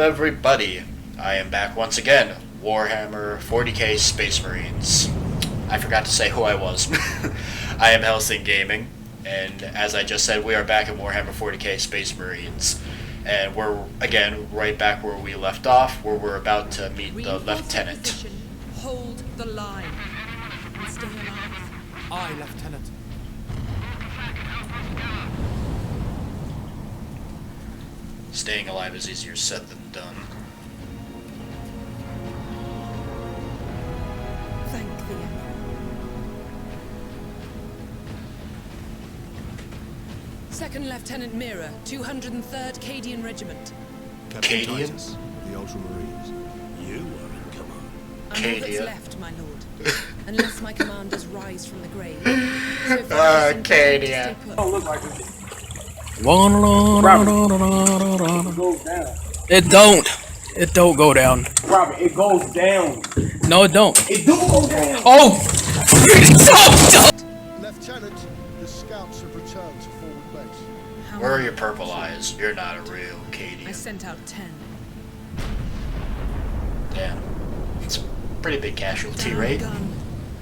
everybody, I am back once again, Warhammer 40k Space Marines. I forgot to say who I was. I am Helsing Gaming, and as I just said, we are back at Warhammer 40k Space Marines. And we're, again, right back where we left off, where we're about to meet the Lieutenant. Position. Hold the line. And stay alive. Aye, Lieutenant. Staying alive is easier said than done. Thank the Emperor. Second Lieutenant Mira, 203rd Cadian Regiment. Cadian? Titus, the Ultramarines. You are in command. I'm all that's Cadia. left, my lord. Unless my commanders rise from the grave. So far, it's Cadia. important to stay put. Don't look like it. It goes down. It don't go down. Robert, it goes down. No, it don't. It do go down. Oh! Lieutenant, the scouts have returned to forward base. How Where are many? your purple eyes? You're not a real I Cadian. sent out 10. Damn. It's a pretty big casualty Down rate. gun.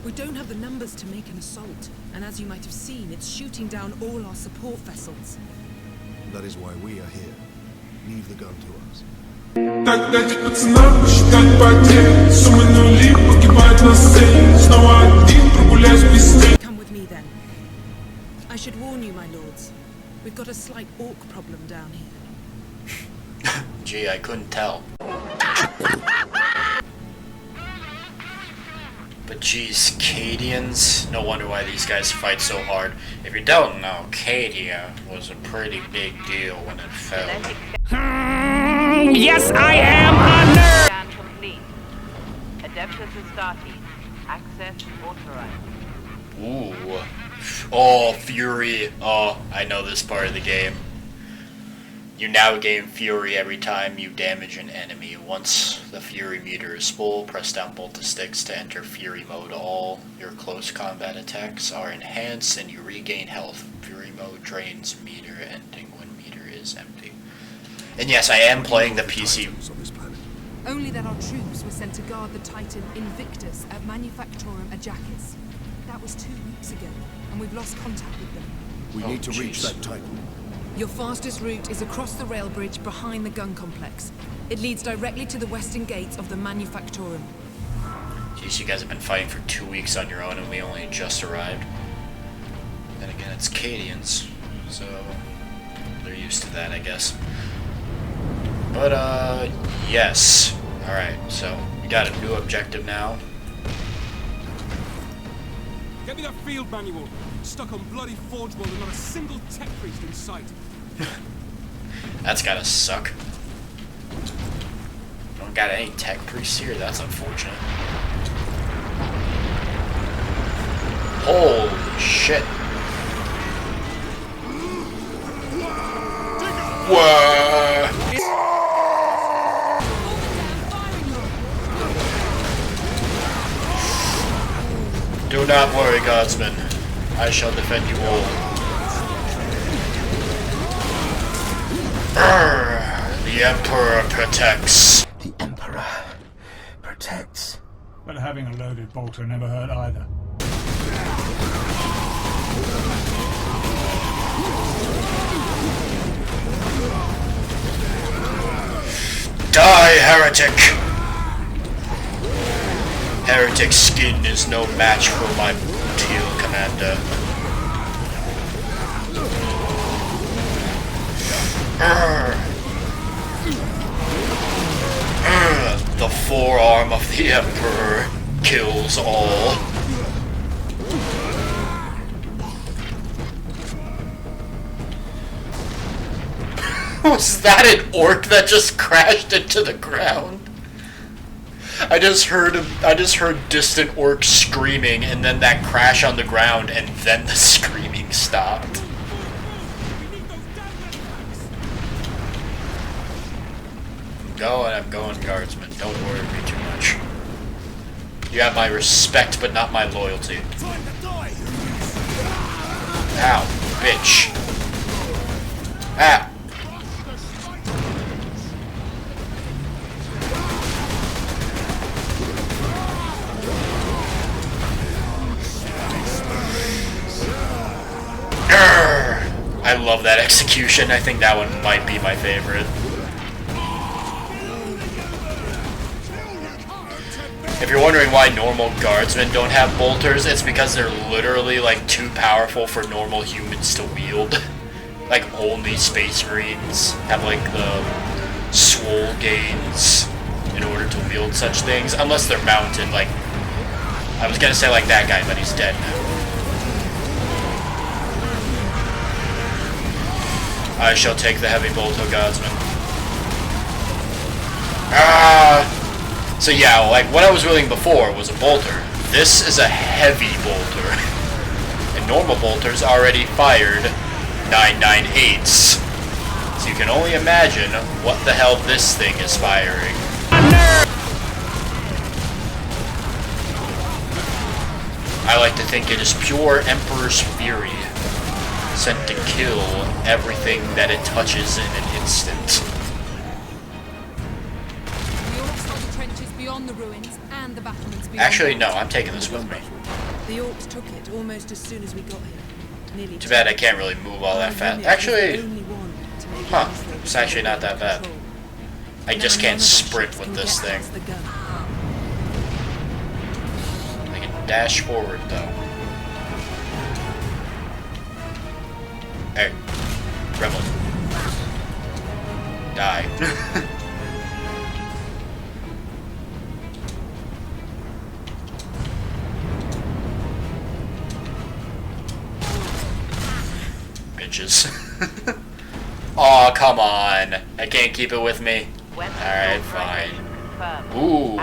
We don't have the numbers to make an assault, and as you might have seen, it's shooting down all our support vessels. That is why we are here. Leave the gun to us. Так дайте пацанам посчитать потери. Суммы нули погибают на сцене. Снова один прогуляюсь без тени. Come with me then. I should warn you, my lords. We've got a slight orc problem down here. Gee, I couldn't tell. But geez, Cadians? No wonder why these guys fight so hard. If you don't know, Cadia was a pretty big deal when it fell. Yes, I am a nerd! Scan complete. Adeptus Astati. Access authorized. Ooh. Oh, Fury. Oh, I know this part of the game. You now gain Fury every time you damage an enemy. Once the Fury meter is full, press down both the sticks to enter Fury mode. All your close combat attacks are enhanced and you regain health. Fury mode drains meter, ending when meter is empty. And yes, I am playing the PC. Titans on this planet. Only that our troops were sent to guard the Titan Invictus at Manufactorum Ajakis. That was 2 weeks ago, and we've lost contact with them. We Oh, need to reach jeez. that Titan. Your fastest route is across the rail bridge behind the gun complex. It leads directly to the western gates of the Manufactorum. Jeez, you guys have been fighting for 2 weeks on your own and we only just arrived. Then again, it's Cadians, so they're used to that, I guess. But, yes. Alright, so we got a new objective now. Get me that field manual. Stuck on bloody Forge World and not a single tech priest in sight. That's gotta suck. Don't got any tech priests here, that's unfortunate. Holy shit. Whoa! Do not worry, Guardsmen. I shall defend you all. The Emperor protects. The Emperor protects. But having a loaded bolter never hurt either. Die, heretic! Heretic skin is no match for my teal commander. The forearm of the Emperor kills all. Was that an orc that just crashed into the ground? I just heard distant orcs screaming and then that crash on the ground and then the screaming stopped. I'm going, Guardsman. Don't worry me too much. You have my respect, but not my loyalty. Ow, bitch. Ah. I love that execution. I think that one might be my favorite. If you're wondering why normal guardsmen don't have bolters, it's because they're literally like too powerful for normal humans to wield. Like only space marines have like the swole gains in order to wield such things, unless they're mounted. Like I was gonna say like that guy, but he's dead now. I shall take the heavy bolt, O Godsman. Ah! So yeah, like what I was wielding before was a bolter. This is a heavy bolter. And normal bolters already fired 998s. So you can only imagine what the hell this thing is firing. I like to think it is pure Emperor's Fury, sent to kill everything that it touches in an instant. Beyond the ruins and the battlements beyond. Actually, no, I'm taking this with me. The orcs took it almost as soon as we got here. Nearly Too bad I can't really move all that fast. Actually, huh, it's actually not that bad. I just can't sprint with this thing. I can dash forward, though. Hey, rebel. Die. Aw, come on. I can't keep it with me. Alright, fine. Ooh.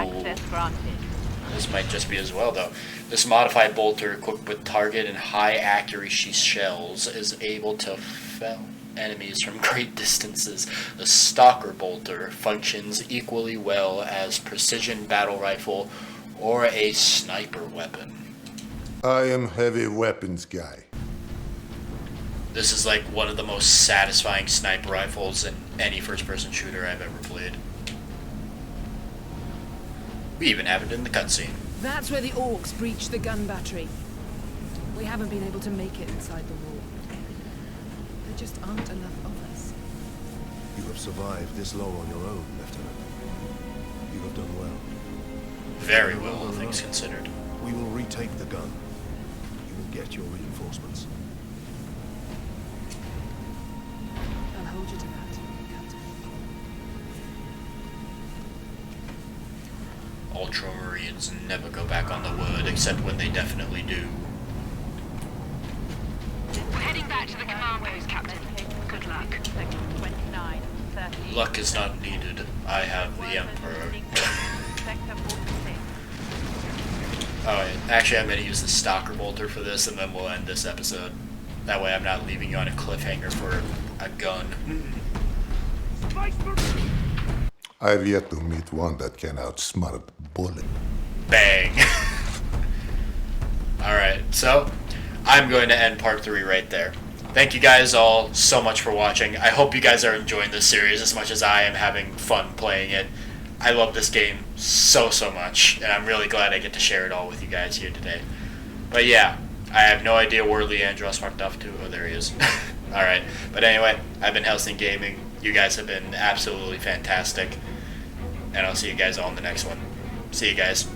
This might just be as well, though. This modified bolter, equipped with target and high accuracy shells, is able to fell enemies from great distances. The stalker bolter functions equally well as precision battle rifle or a sniper weapon. I am heavy weapons guy. This is like one of the most satisfying sniper rifles in any first-person shooter I've ever played. We even have it in the cutscene. That's where the orcs breached the gun battery. We haven't been able to make it inside the wall. There just aren't enough of us. You have survived this long on your own, Lieutenant. You have done well. Very well, all things considered. We will retake the gun. You will get your reinforcements. I'll hold you to that, Captain. Ultramarines never go back on the word, except when they definitely do. We're heading back to the command post, Captain. Good luck. Luck is not needed. I have the Emperor. Oh, actually, I'm going to use the Stalker Bolter for this, and then we'll end this episode. That way I'm not leaving you on a cliffhanger for a gun. I have yet to meet one that can outsmart a bullet. Bang. Alright, so I'm going to end part 3 right there. Thank you guys all so much for watching. I hope you guys are enjoying this series as much as I am having fun playing it. I love this game so much, and I'm really glad I get to share it all with you guys here today. But yeah, I have no idea where Leandros marked off to. Oh, there he is. Alright, but anyway, I've been Helsing Gaming. You guys have been absolutely fantastic. And I'll see you guys all in the next one. See you guys.